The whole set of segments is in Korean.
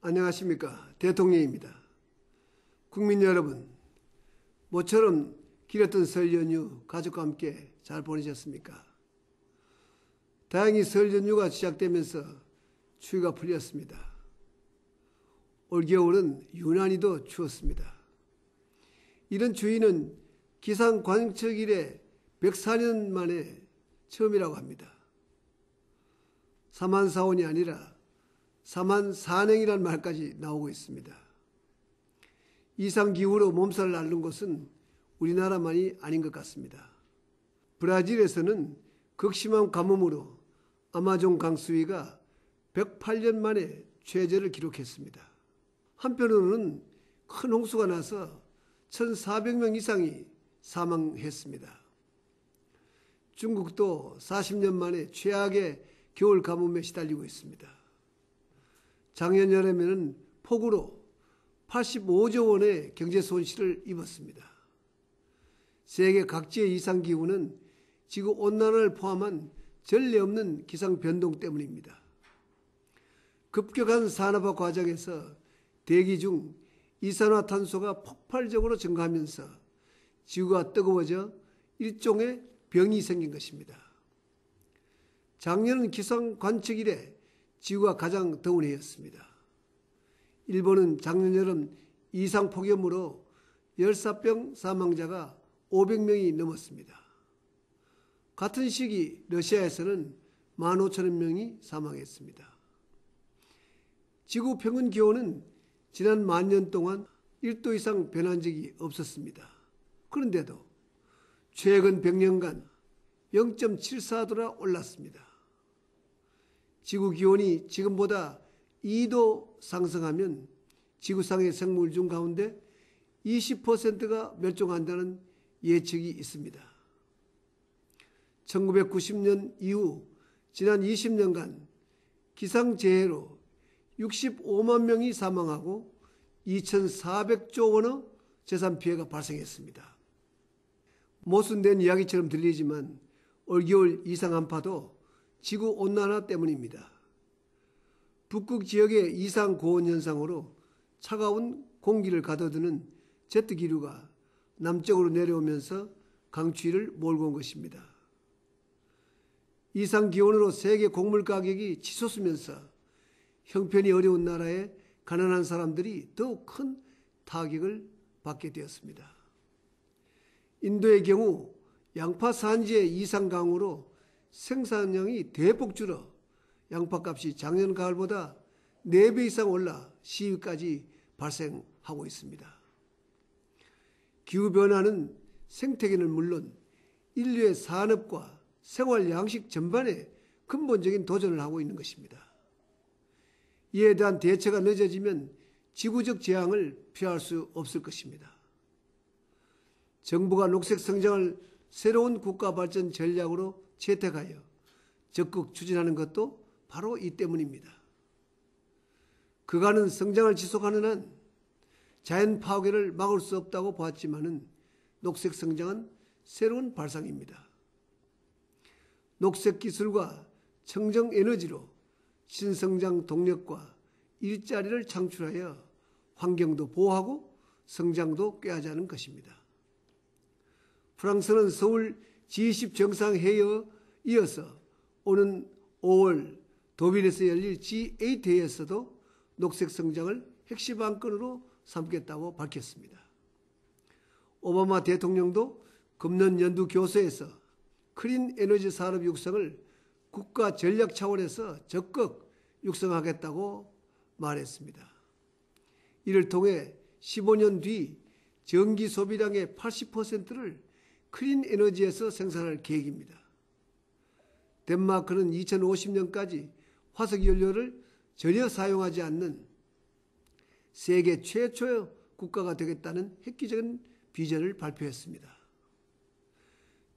안녕하십니까. 대통령입니다. 국민 여러분, 모처럼 길었던 설 연휴 가족과 함께 잘 보내셨습니까? 다행히 설 연휴가 시작되면서 추위가 풀렸습니다. 올겨울은 유난히도 추웠습니다. 이런 추위는 기상 관측 이래 104년 만에 처음이라고 합니다. 사만사온이 아니라 사만사냉이라는 말까지 나오고 있습니다. 이상기후로 몸살을 앓는 곳은 우리나라만이 아닌 것 같습니다. 브라질에서는 극심한 가뭄으로 아마존 강수위가 108년 만에 최저를 기록했습니다. 한편으로는 큰 홍수가 나서 1,400명 이상이 사망했습니다. 중국도 40년 만에 최악의 겨울 가뭄에 시달리고 있습니다. 작년 여름에는 폭우로 85조 원의 경제 손실을 입었습니다. 세계 각지의 이상기후는 지구온난화를 포함한 전례 없는 기상 변동 때문입니다. 급격한 산업화 과정에서 대기 중 이산화탄소가 폭발적으로 증가하면서 지구가 뜨거워져 일종의 병이 생긴 것입니다. 작년은 기상 관측 이래 지구가 가장 더운 해였습니다. 일본은 작년 여름 이상폭염으로 열사병 사망자가 500명이 넘었습니다. 같은 시기 러시아에서는 15,000명이 사망했습니다. 지구 평균 기온은 지난 10,000년 동안 1도 이상 변한 적이 없었습니다. 그런데도 최근 100년간 0.74도나 올랐습니다. 지구 기온이 지금보다 2도 상승하면 지구상의 생물 중 가운데 20%가 멸종한다는 예측이 있습니다. 1990년 이후 지난 20년간 기상재해로 65만 명이 사망하고 2,400조 원의 재산 피해가 발생했습니다. 모순된 이야기처럼 들리지만 올겨울 이상 한파도 지구온난화 때문입니다. 북극 지역의 이상 고온 현상으로 차가운 공기를 가둬두는 제트기류가 남쪽으로 내려오면서 강추위를 몰고 온 것입니다. 이상 기온으로 세계 곡물 가격이 치솟으면서 형편이 어려운 나라의 가난한 사람들이 더욱 큰 타격을 받게 되었습니다. 인도의 경우 양파 산지의 이상 강우로 생산량이 대폭 줄어 양파값이 작년 가을보다 4배 이상 올라 시위까지 발생하고 있습니다. 기후변화는 생태계는 물론 인류의 산업과 생활 양식 전반에 근본적인 도전을 하고 있는 것입니다. 이에 대한 대처가 늦어지면 지구적 재앙을 피할 수 없을 것입니다. 정부가 녹색 성장을 새로운 국가 발전 전략으로 채택하여 적극 추진하는 것도 바로 이 때문입니다. 그간은 성장을 지속하는 한 자연 파괴를 막을 수 없다고 보았지만은 녹색 성장은 새로운 발상입니다. 녹색 기술과 청정 에너지로 신성장 동력과 일자리를 창출하여 환경도 보호하고 성장도 꾀하자는 것입니다. 프랑스는 서울 G20 정상회의에 이어서 오는 5월 도빌에서 열릴 G8회에서도 녹색 성장을 핵심 안건으로 삼겠다고 밝혔습니다. 오바마 대통령도 금년 연두 교서에서 클린 에너지 산업 육성을 국가 전략 차원에서 적극 육성하겠다고 말했습니다. 이를 통해 15년 뒤 전기 소비량의 80%를 클린 에너지에서 생산할 계획입니다. 덴마크는 2050년까지 화석 연료를 전혀 사용하지 않는 세계 최초의 국가가 되겠다는 획기적인 비전을 발표했습니다.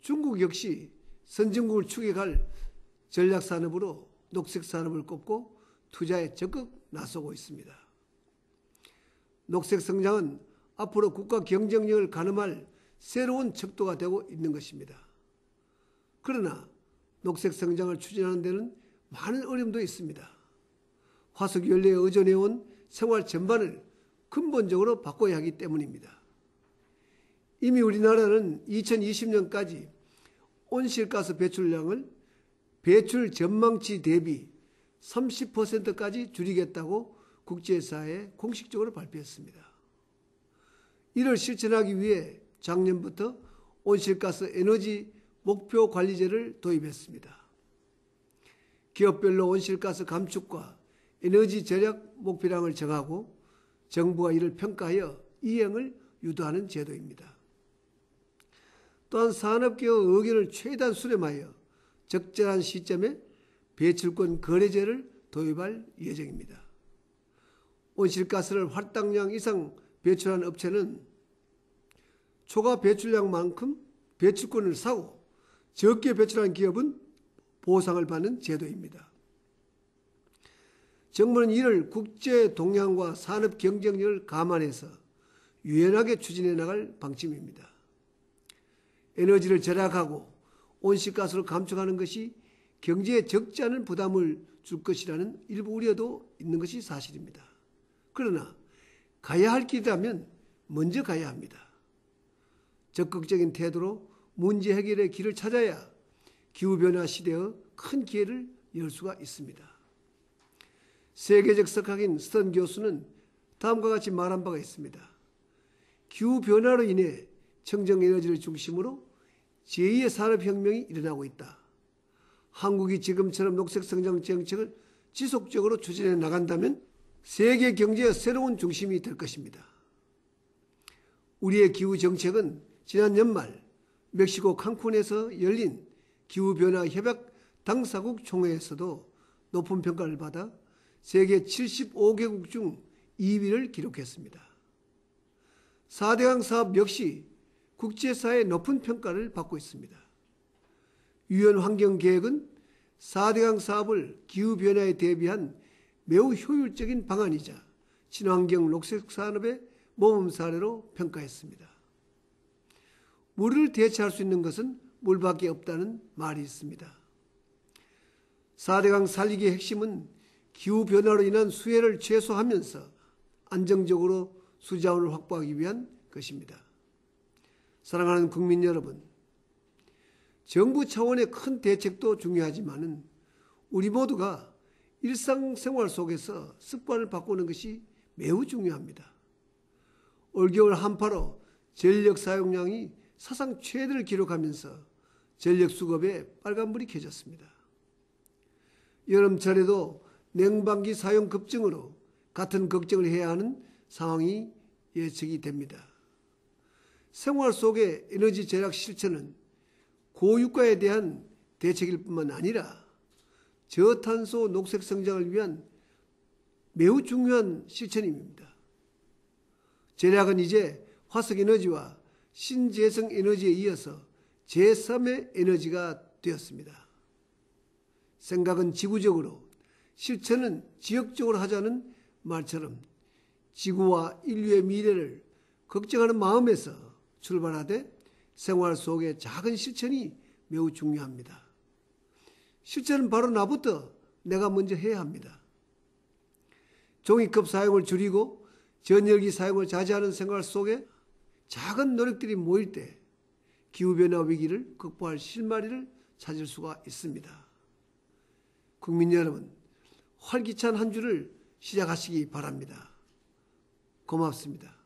중국 역시 선진국을 추격할 전략산업으로 녹색 산업을 꼽고 투자에 적극 나서고 있습니다. 녹색 성장은 앞으로 국가 경쟁력을 가늠할 새로운 척도가 되고 있는 것입니다. 그러나 녹색 성장을 추진하는 데는 많은 어려움도 있습니다. 화석 연료에 의존해온 생활 전반을 근본적으로 바꿔야 하기 때문입니다. 이미 우리나라는 2020년까지 온실가스 배출량을 배출 전망치 대비 30%까지 줄이겠다고 국제사회에 공식적으로 발표했습니다. 이를 실천하기 위해 작년부터 온실가스 에너지 목표 관리제를 도입했습니다. 기업별로 온실가스 감축과 에너지 절약 목표량을 정하고 정부가 이를 평가하여 이행을 유도하는 제도입니다. 또한 산업계의 의견을 최대한 수렴하여 적절한 시점에 배출권 거래제를 도입할 예정입니다. 온실가스를 할당량 이상 배출한 업체는 초과 배출량만큼 배출권을 사고 적게 배출한 기업은 보상을 받는 제도입니다. 정부는 이를 국제 동향과 산업 경쟁력을 감안해서 유연하게 추진해 나갈 방침입니다. 에너지를 절약하고 온실가스를 감축하는 것이 경제에 적지 않은 부담을 줄 것이라는 일부 우려도 있는 것이 사실입니다. 그러나 가야 할 길이라면 먼저 가야 합니다. 적극적인 태도로 문제 해결의 길을 찾아야 기후변화 시대의 큰 기회를 열 수가 있습니다. 세계적 석학인 스턴 교수는 다음과 같이 말한 바가 있습니다. 기후변화로 인해 청정에너지를 중심으로 제2의 산업혁명이 일어나고 있다. 한국이 지금처럼 녹색성장 정책을 지속적으로 추진해 나간다면 세계 경제의 새로운 중심이 될 것입니다. 우리의 기후정책은 지난 연말 멕시코 칸쿤에서 열린 기후변화 협약 당사국 총회에서도 높은 평가를 받아 세계 75개국 중 2위를 기록했습니다. 4대강 사업 역시 국제사회의 높은 평가를 받고 있습니다. 유엔 환경계획은 4대강 사업을 기후변화에 대비한 매우 효율적인 방안이자 친환경 녹색산업의 모범 사례로 평가했습니다. 물을 대체할 수 있는 것은 물밖에 없다는 말이 있습니다. 4대강 살리기의 핵심은 기후변화로 인한 수해를 최소화하면서 안정적으로 수자원을 확보하기 위한 것입니다. 사랑하는 국민 여러분, 정부 차원의 큰 대책도 중요하지만 우리 모두가 일상생활 속에서 습관을 바꾸는 것이 매우 중요합니다. 올겨울 한파로 전력 사용량이 사상 최대를 기록하면서 전력 수급에 빨간불이 켜졌습니다. 여름철에도 냉방기 사용 급증으로 같은 걱정을 해야 하는 상황이 예측이 됩니다. 생활 속의 에너지 절약 실천은 고유가에 대한 대책일 뿐만 아니라 저탄소 녹색 성장을 위한 매우 중요한 실천입니다. 절약은 이제 화석에너지와 신재생에너지에 이어서 제3의 에너지가 되었습니다. 생각은 지구적으로, 실천은 지역적으로 하자는 말처럼 지구와 인류의 미래를 걱정하는 마음에서 출발하되 생활 속의 작은 실천이 매우 중요합니다. 실천은 바로 나부터 내가 먼저 해야 합니다. 종이컵 사용을 줄이고 전열기 사용을 자제하는 생활 속에 작은 노력들이 모일 때 기후변화 위기를 극복할 실마리를 찾을 수가 있습니다. 국민 여러분, 활기찬 한 주를 시작하시기 바랍니다. 고맙습니다.